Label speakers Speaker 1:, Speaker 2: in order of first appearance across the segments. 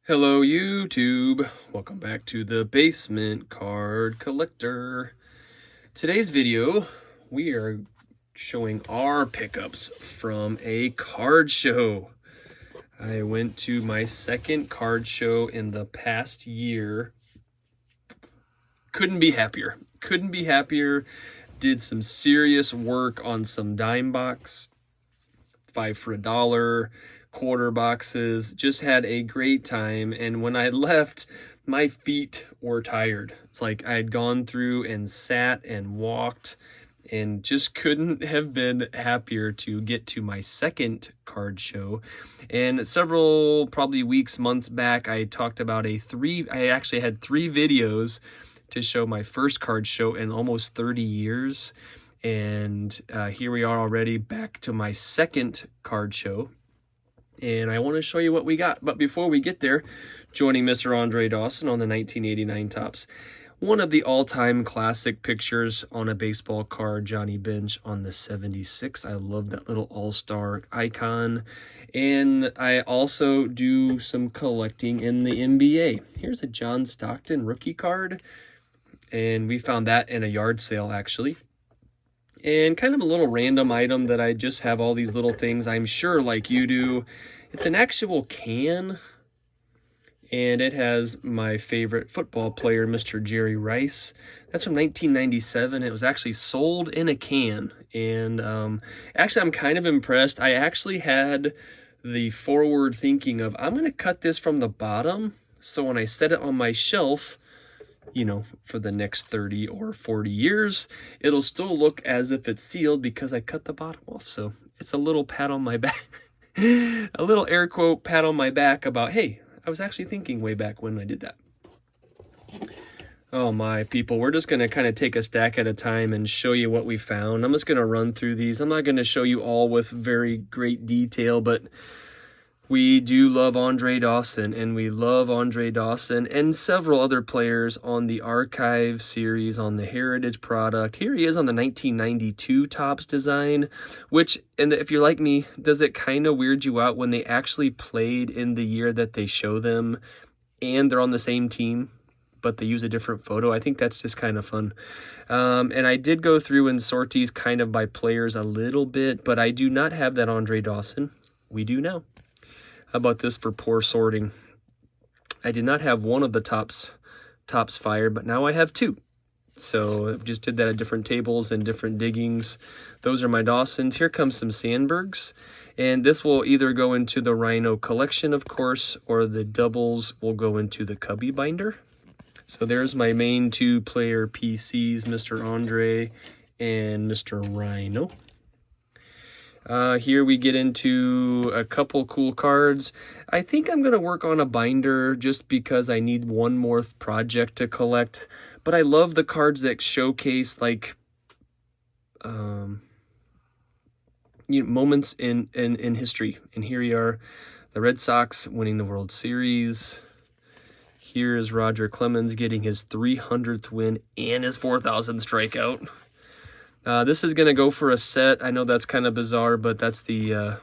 Speaker 1: Hello YouTube, welcome back to the Basement Card Collector. Today's video, we are showing our pickups from a card show. I went to my second card show in the past year. Couldn't be happier. Did some serious work on some dime box, 5 for $1. Quarter boxes, just had a great time. And when I left, my feet were tired. It's like I had gone through and sat and walked and just couldn't have been happier to get to my second card show. And several probably weeks, months back, I talked about I actually had 3 videos to show my first card show in almost 30 years. And here we are already back to my second card show. And I want to show you what we got. But before we get there, joining Mr. Andre Dawson on the 1989 Topps, one of the all-time classic pictures on a baseball card, Johnny Bench on the 76. I love that little all-star icon. And I also do some collecting in the NBA. Here's a John Stockton rookie card. And we found that in a yard sale, actually. And kind of a little random item that I just have all these little things, I'm sure like you do. It's an actual can, and it has my favorite football player, Mr. Jerry Rice. That's from 1997. It was actually sold in a can, and actually I'm kind of impressed. I actually had the forward thinking of, I'm going to cut this from the bottom, so when I set it on my shelf, you know, for the next 30 or 40 years, it'll still look as if it's sealed because I cut the bottom off. So it's a little pat on my back, a little air quote pat on my back about, hey, I was actually thinking way back when I did that. Oh my people, we're just going to kind of take a stack at a time and show you what we found. I'm just going to run through these. I'm not going to show you all with very great detail, but we do love Andre Dawson, and we love Andre Dawson and several other players on the Archive series, on the Heritage product. Here he is on the 1992 Topps design, which, and if you're like me, does it kind of weird you out when they actually played in the year that they show them and they're on the same team, but they use a different photo? I think that's just kind of fun. And I did go through and sort these kind of by players a little bit, but I do not have that Andre Dawson. We do now. How about this for poor sorting? I did not have one of the Topps fired, but now I have 2. So I just did that at different tables and different diggings. Those are my Dawsons. Here comes some Sandbergs. And this will either go into the Rhino collection, of course, or the doubles will go into the Cubby binder. So there's my main 2-player PCs, Mr. Andre and Mr. Rhino. Here we get into a couple cool cards. I think I'm going to work on a binder just because I need one more project to collect. But I love the cards that showcase like moments in history. And here we are, the Red Sox winning the World Series. Here's Roger Clemens getting his 300th win and his 4,000th strikeout. This is going to go for a set. I know that's kind of bizarre, but that's the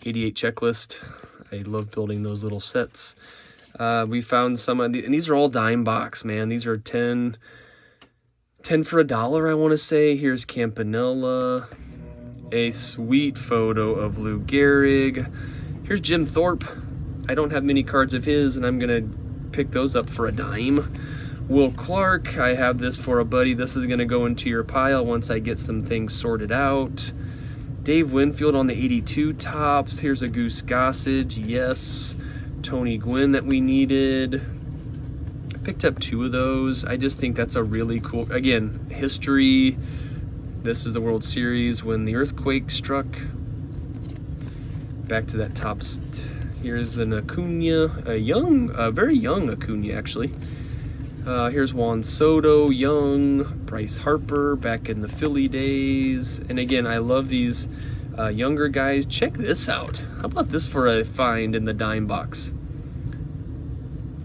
Speaker 1: 88 checklist. I love building those little sets. We found some of these, and these are all dime box, man. These are 10 for $1, I want to say. Here's Campanella. A sweet photo of Lou Gehrig. Here's Jim Thorpe. I don't have many cards of his, and I'm going to pick those up for a dime. Will Clark, I have this for a buddy. This is going to go into your pile once I get some things sorted out. Dave Winfield on the 82 Topps. Here's a Goose Gossage. Yes. Tony Gwynn that we needed. I picked up 2 of those. I just think that's a really cool, again, history. This is the World Series when the earthquake struck. Back to that Topps. Here's an Acuna, a very young Acuna, actually. Here's Juan Soto, young, Bryce Harper, back in the Philly days. And again, I love these younger guys. Check this out. How about this for a find in the dime box?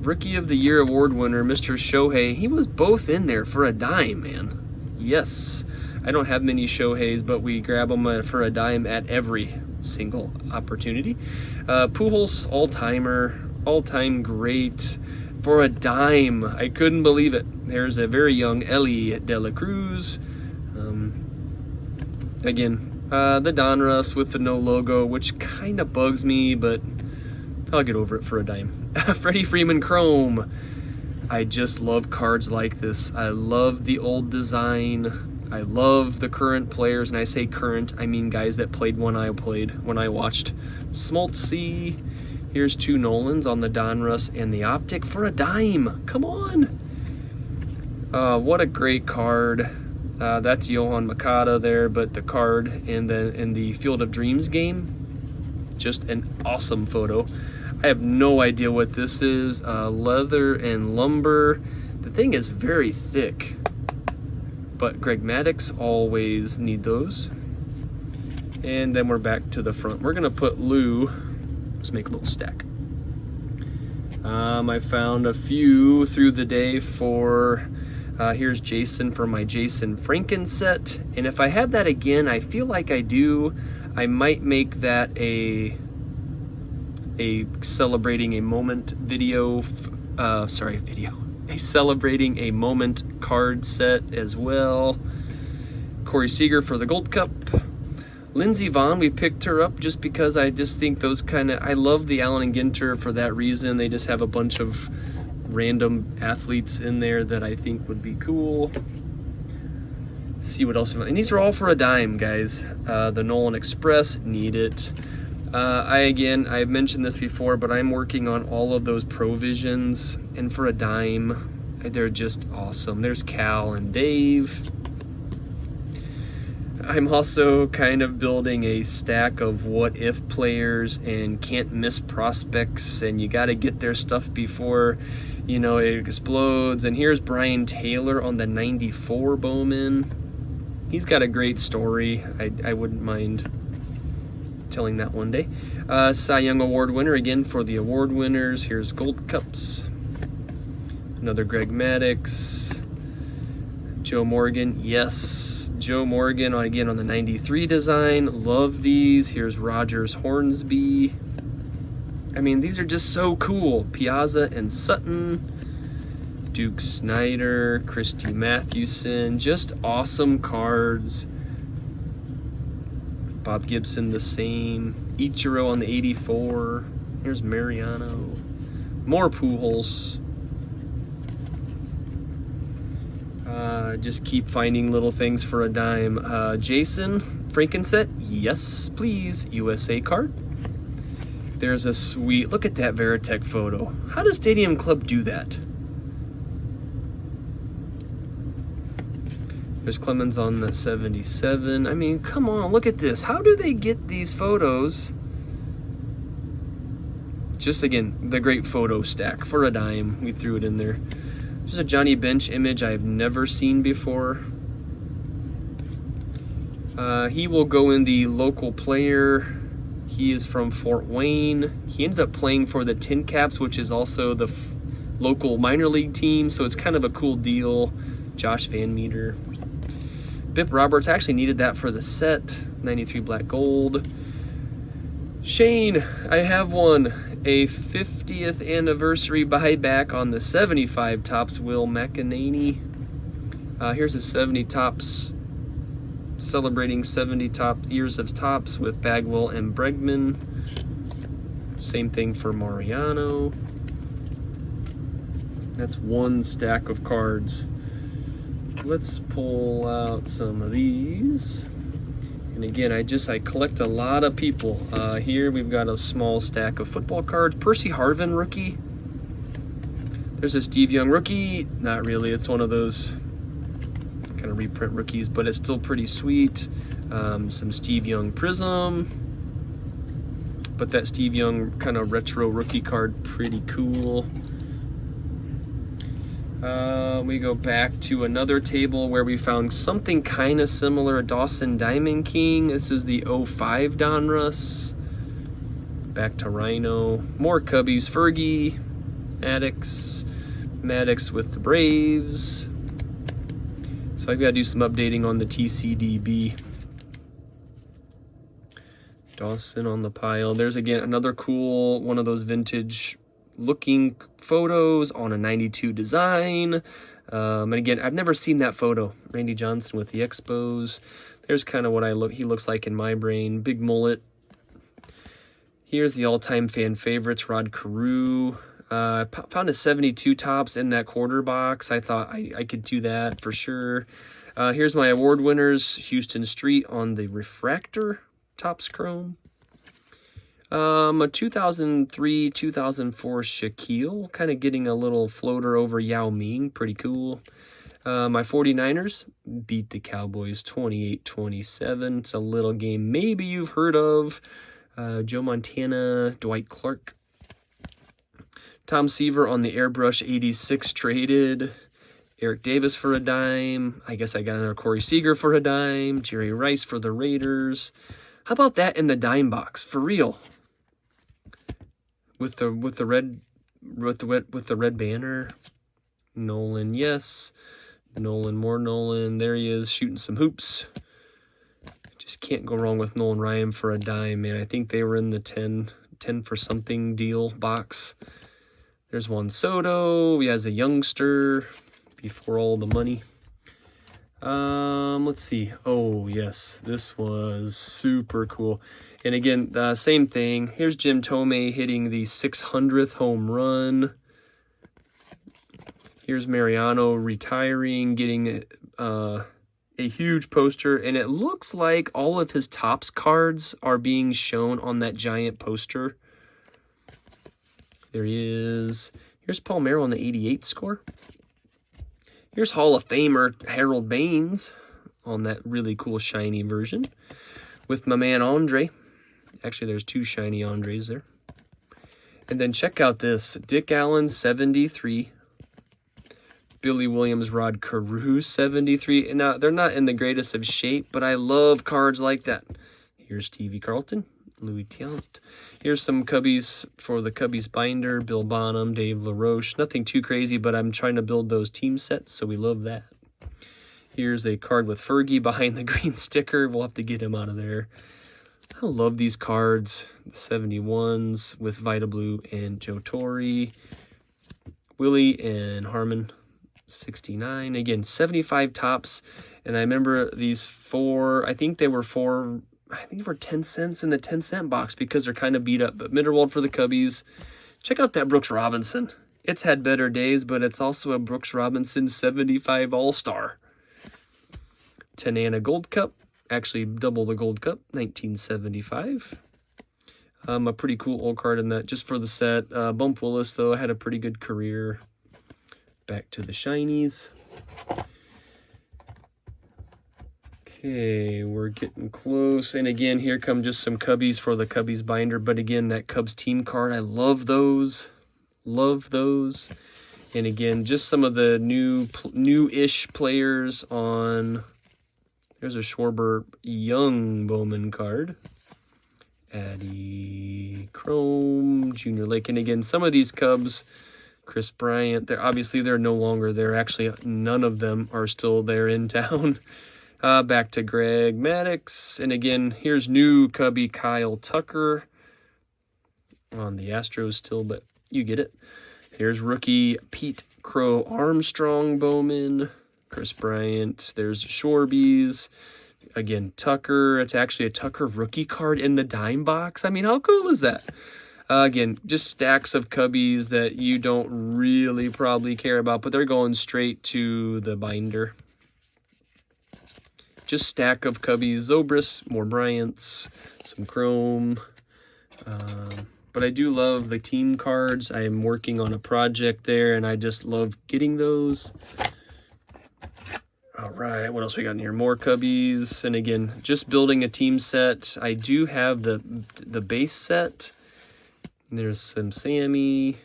Speaker 1: Rookie of the Year award winner, Mr. Shohei. He was both in there for a dime, man. Yes. I don't have many Shoheis, but we grab them for a dime at every single opportunity. Pujols, all-timer. all-time great for a dime. I couldn't believe it. There's a very young Ellie De La Cruz. Again, the Donruss with the no logo, which kind of bugs me, but I'll get over it for a dime. Freddie Freeman Chrome. I just love cards like this. I love the old design. I love the current players, and I say current, I mean guys that played when I watched. Smoltzy. Here's 2 Nolans on the Donruss and the Optic for a dime. Come on. What a great card. That's Johan Makata there, but the card in the Field of Dreams game, just an awesome photo. I have no idea what this is. Leather and lumber. The thing is very thick, but Greg Maddux always need those. And then we're back to the front. We're gonna put Lou. Let's make a little stack. I found a few through the day for. Here's Jason for my Jason FrankenSet. And if I have that again, I feel like I do. I might make that a celebrating a moment video. A celebrating a moment card set as well. Corey Seager for the Gold Cup. Lindsey Vonn, we picked her up just because I just think those I love the Allen and Ginter for that reason. They just have a bunch of random athletes in there that I think would be cool. See what else. And these are all for a dime, guys. The Nolan Express, need it. I've mentioned this before, but I'm working on all of those Provisions, and for a dime, they're just awesome. There's Cal and Dave. I'm also kind of building a stack of what-if players and can't-miss prospects, and you got to get their stuff before, it explodes. And here's Brian Taylor on the 94 Bowman. He's got a great story. I wouldn't mind telling that one day. Cy Young Award winner again for the award winners. Here's Gold Cups. Another Greg Maddux. Joe Morgan, yes. Joe Morgan again on the 93 design. Love these. Here's Rogers Hornsby. I mean, these are just so cool. Piazza and Sutton. Duke Snyder, Christy Mathewson. Just awesome cards. Bob Gibson the same. Ichiro on the 84. Here's Mariano. More Pujols. Just keep finding little things for a dime. Jason FrankenSet, yes please. USA card. There's a sweet, look at that Veritek photo. How does Stadium Club do that? There's Clemens on the 77. I mean, come on, look at this. How do they get these photos? Just again, the great photo stack for a dime. We threw it in there. There's a Johnny Bench image I've never seen before. He will go in the local player. He is from Fort Wayne. He ended up playing for the Tin Caps, which is also the local minor league team, so it's kind of a cool deal. Josh Van Meter. Bip Roberts, I actually needed that for the set. 93 black gold. Shane, I have one. A 50th anniversary buyback on the 75 Topps Will McEnany. Here's a 70 Topps, celebrating 70 years of Topps with Bagwell and Bregman. Same thing for Mariano. That's one stack of cards. Let's pull out some of these. And again, I collect a lot of people. Here we've got a small stack of football cards. Percy Harvin rookie. There's a Steve Young rookie. Not really, it's one of those kind of reprint rookies, but it's still pretty sweet. Some Steve Young Prism. But that Steve Young kind of retro rookie card, pretty cool. We go back to another table where we found something kind of similar, Dawson Diamond King. This is the 05 Donruss. Back to Rhino. More Cubbies, Fergie, Maddox with the Braves. So I've got to do some updating on the TCDB. Dawson on the pile. There's again another cool one of those vintage looking photos on a 92 design. And again, I've never seen that photo. Randy Johnson with the Expos. There's kind of what he looks like in my brain. Big mullet. Here's the all-time fan favorites, Rod Carew. Found a 72 tops in that quarter box. I thought I could do that for sure. Here's my award winners. Houston Street on the refractor tops chrome. A 2003, 2004 Shaquille, kind of getting a little floater over Yao Ming, pretty cool. My 49ers beat the Cowboys 28-27. It's a little game maybe you've heard of. Joe Montana, Dwight Clark. Tom Seaver on the Airbrush 86 traded. Eric Davis for a dime. I guess I got another Corey Seager for a dime. Jerry Rice for the Raiders. How about that in the dime box? For real. With the red banner. Nolan, yes. Nolan, more Nolan. There he is, shooting some hoops. Just can't go wrong with Nolan Ryan for a dime, man. I think they were in the 10 for something deal box. There's Juan Soto. He has a youngster before all the money. Let's see. Oh, yes. This was super cool. And again, same thing. Here's Jim Tomei hitting the 600th home run. Here's Mariano retiring, getting a huge poster. And it looks like all of his Topps cards are being shown on that giant poster. There he is. Here's Paul Merrill on the 88 score. Here's Hall of Famer Harold Baines on that really cool shiny version with my man Andre. Actually, there's two shiny Andres there. And then check out this. Dick Allen, 73. Billy Williams, Rod Carew, 73. And now, they're not in the greatest of shape, but I love cards like that. Here's T.V. Carlton, Louis Talent. Here's some Cubbies for the Cubbies binder. Bill Bonham, Dave LaRoche. Nothing too crazy, but I'm trying to build those team sets, so we love that. Here's a card with Fergie behind the green sticker. We'll have to get him out of there. I love these cards. The 71s with Vita Blue and Joe Torre. Willie and Harmon, 69. Again, 75 tops. And I remember these four, I think they were 10 cents in the 10-cent box because they're kind of beat up. But Mitterwald for the Cubbies. Check out that Brooks Robinson. It's had better days, but it's also a Brooks Robinson 75 All-Star. Tanana Gold Cup. Actually, double the Gold Cup, 1975. A pretty cool old card in that, just for the set. Bump Willis, though, had a pretty good career. Back to the shinies. Okay, we're getting close. And again, here come just some Cubbies for the Cubbies binder. But again, that Cubs team card, I love those. Love those. And again, just some of the new-ish players on... There's a Schwarber Young Bowman card. Addy Chrome, Junior Lake. And again, some of these Cubs, Chris Bryant, they're no longer there. Actually, none of them are still there in town. Back to Greg Maddux. And again, here's new Cubby Kyle Tucker on the Astros still, but you get it. Here's rookie Pete Crow Armstrong Bowman. Chris Bryant. There's Shorbies. Again, Tucker. It's actually a Tucker rookie card in the dime box. I mean, how cool is that? Again, just stacks of Cubbies that you don't really probably care about, but they're going straight to the binder. Just stack of Cubbies. Zobrist, more Bryants, some Chrome. But I do love the team cards. I am working on a project there, and I just love getting those. All right, what else we got in here? More Cubbies. And again, just building a team set. I do have the base set. There's some Sammy.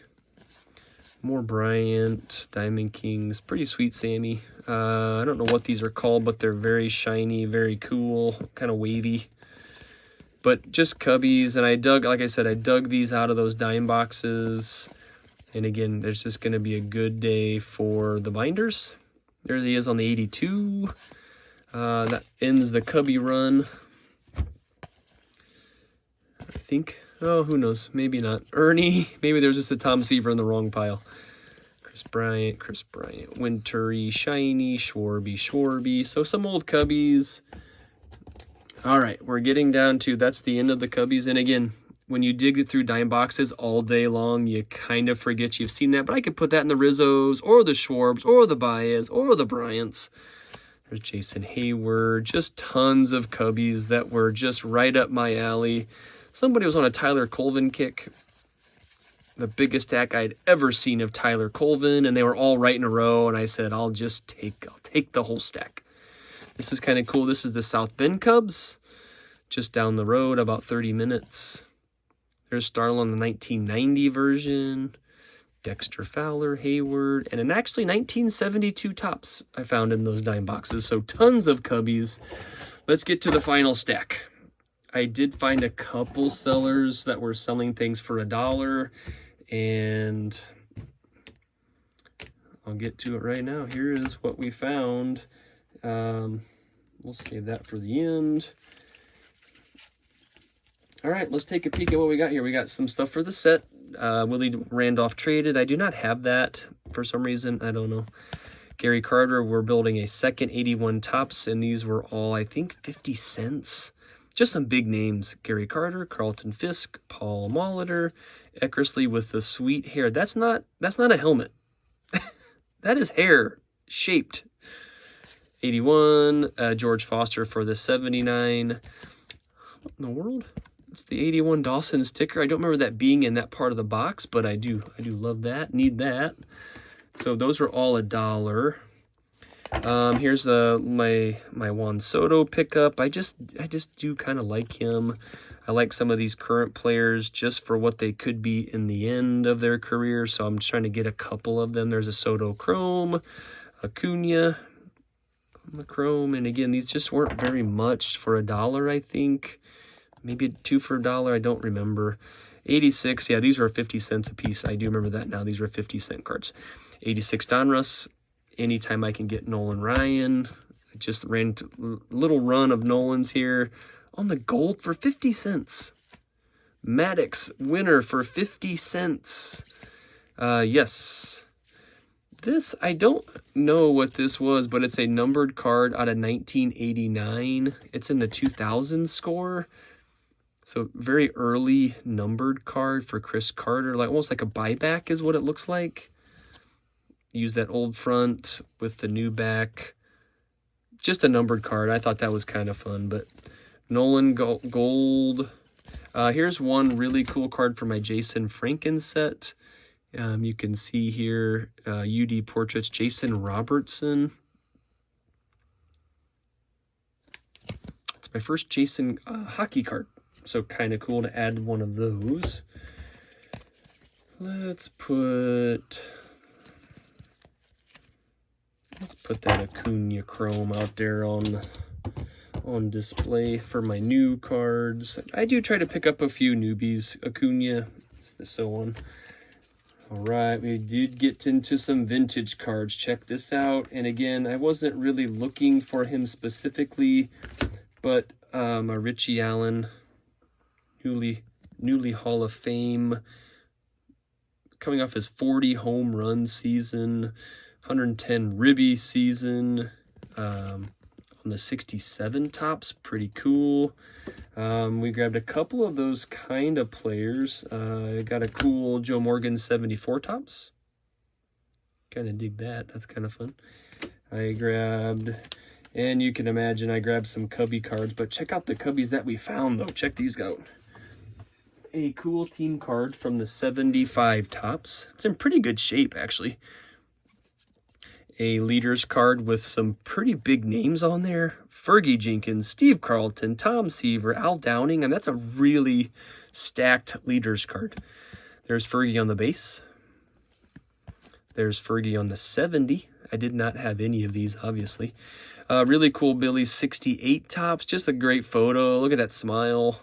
Speaker 1: More Bryant. Diamond Kings. Pretty sweet Sammy. I don't know what these are called, but they're very shiny, very cool, kind of wavy. But just Cubbies. And I dug these out of those dime boxes. And again, there's just going to be a good day for the binders. There he is on the 82. That ends the Cubby run. I think Oh, who knows? Maybe not. Ernie. Maybe there's just a Tom Seaver in the wrong pile. Chris Bryant, Wintry, Shiny, Schwarby. So some old Cubbies. All right, we're getting down to, that's the end of the Cubbies. And again, when you dig through dime boxes all day long, you kind of forget you've seen that. But I could put that in the Rizzos or the Schwarbs or the Baez or the Bryants. There's Jason Hayward. Just tons of Cubbies that were just right up my alley. Somebody was on a Tyler Colvin kick. The biggest stack I'd ever seen of Tyler Colvin, and they were all right in a row, and I said, I'll take the whole stack. This is kind of cool. This is the South Bend Cubs, just down the road, about 30 minutes. There's Starlin, the 1990 version, Dexter Fowler, Hayward, and an actually 1972 tops I found in those dime boxes. So tons of Cubbies. Let's get to the final stack. I did find a couple sellers that were selling things for $1, and I'll get to it right now. Here is what we found. We'll save that for the end. All right, let's take a peek at what we got here. We got some stuff for the set. Willie Randolph traded. I do not have that for some reason. I don't know. Gary Carter, we're building a second 81 tops, and these were all, I think, 50 cents. Just some big names. Gary Carter, Carlton Fisk, Paul Molitor, Eckersley with the sweet hair. That's not a helmet. That is hair shaped. 81, George Foster for the 79. What in the world? It's the 81 Dawson sticker. I don't remember that being in that part of the box, but I do love that. Need that. So those are all $1. Here's my Juan Soto pickup. I just do kind of like him. I like some of these current players just for what they could be in the end of their career. So I'm trying to get a couple of them. There's a Soto Chrome, Acuna, the Chrome, and again, these just weren't very much for $1, I think. Maybe 2 for $1, I don't remember. 86, yeah, these were 50 cents a piece. I do remember that now. These were 50-cent cards. 86 Donruss. Anytime I can get Nolan Ryan. I just ran a little run of Nolans here on the gold for 50 cents. Maddox winner for 50 cents. Yes. This, I don't know what this was, but it's a numbered card out of 1989. It's in the 2000 score. So very early numbered card for Chris Carter. Like almost like a buyback is what it looks like. Use that old front with the new back. Just a numbered card. I thought that was kind of fun. But Nolan Gold. Here's one really cool card for my Jason FrankenSet. You can see here UD Portraits, Jason Robertson. It's my first Jason hockey card. So kind of cool to add one of those. Let's put that Acuna Chrome out there on display for my new cards. I do try to pick up a few newbies. Acuna, so on. All right, we did get into some vintage cards. Check this out. And again, I wasn't really looking for him specifically, but a Richie Allen, newly Hall of Fame, coming off his 40 home run season, 110 ribby season, on the 67 tops, pretty cool. We grabbed a couple of those kind of players. I got a cool Joe Morgan 74 tops. Kind of dig that. That's kind of fun. I grabbed, and you can imagine I grabbed some Cubby cards, but check out the Cubbies that we found, though. Check these out. A cool team card from the 75 tops. It's in pretty good shape, actually. A leaders card with some pretty big names on there. Fergie Jenkins, Steve Carlton, Tom Seaver, Al Downing, and that's a really stacked leaders card. There's Fergie on the base. There's Fergie on the 70. I did not have any of these, obviously. Really cool Billy 68 tops. Just a great photo. Look at that smile.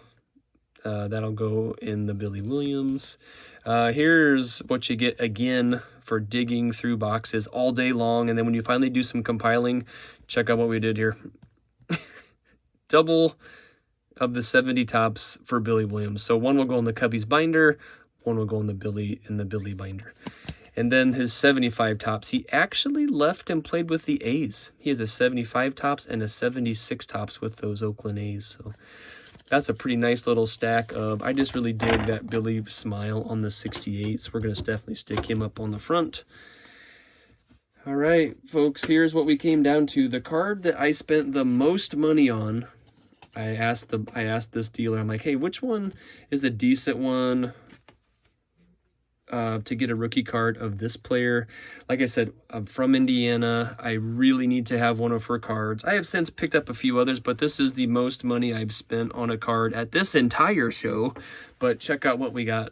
Speaker 1: That'll go in the Billy Williams. Here's what you get again for digging through boxes all day long. And then when you finally do some compiling, check out what we did here. Double of the 70 tops for Billy Williams. So one will go in the Cubbies binder, one will go in the Billy binder. And then his 75 tops, he actually left and played with the A's. He has a 75 tops and a 76 tops with those Oakland A's. So that's a pretty nice little stack of, I just really dig that Billy smile on the 68. So we're going to definitely stick him up on the front. All right, folks, here's what we came down to. The card that I spent the most money on, I asked this dealer, I'm like, hey, which one is a decent one to get a rookie card of this player? Like I said, I'm from Indiana. I really need to have one of her cards. I have since picked up a few others, but this is the most money I've spent on a card at this entire show. But check out what we got.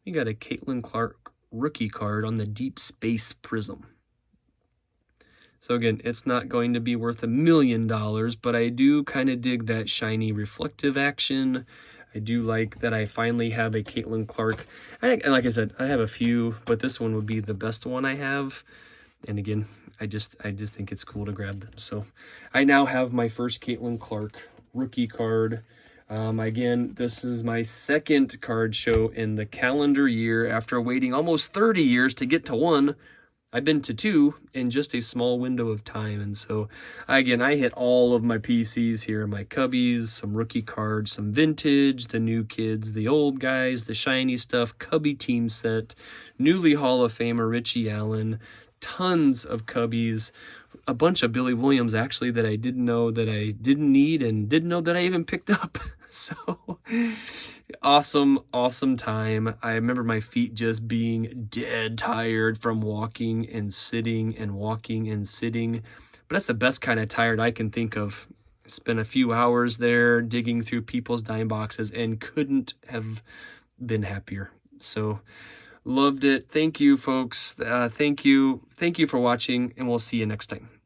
Speaker 1: We got a Caitlin Clark rookie card on the Deep Space Prism. So again, it's not going to be worth $1 million, but I do kind of dig that shiny reflective action. I do like that I finally have a Caitlin Clark. And like I said, I have a few, but this one would be the best one I have. And again, I just think it's cool to grab them. So I now have my first Caitlin Clark rookie card. Again, this is my second card show in the calendar year after waiting almost 30 years to get to one. I've been to two in just a small window of time. And so, again, I hit all of my PCs here. My Cubbies, some rookie cards, some vintage, the new kids, the old guys, the shiny stuff, Cubby team set, newly Hall of Famer Richie Allen, tons of Cubbies, a bunch of Billy Williams, actually, that I didn't know that I didn't need and didn't know that I even picked up. So awesome time. I remember my feet just being dead tired from walking and sitting and walking and sitting. But that's the best kind of tired I can think of. Spent a few hours there digging through people's dime boxes and couldn't have been happier. So loved it. Thank you, folks. Thank you for watching, and we'll see you next time.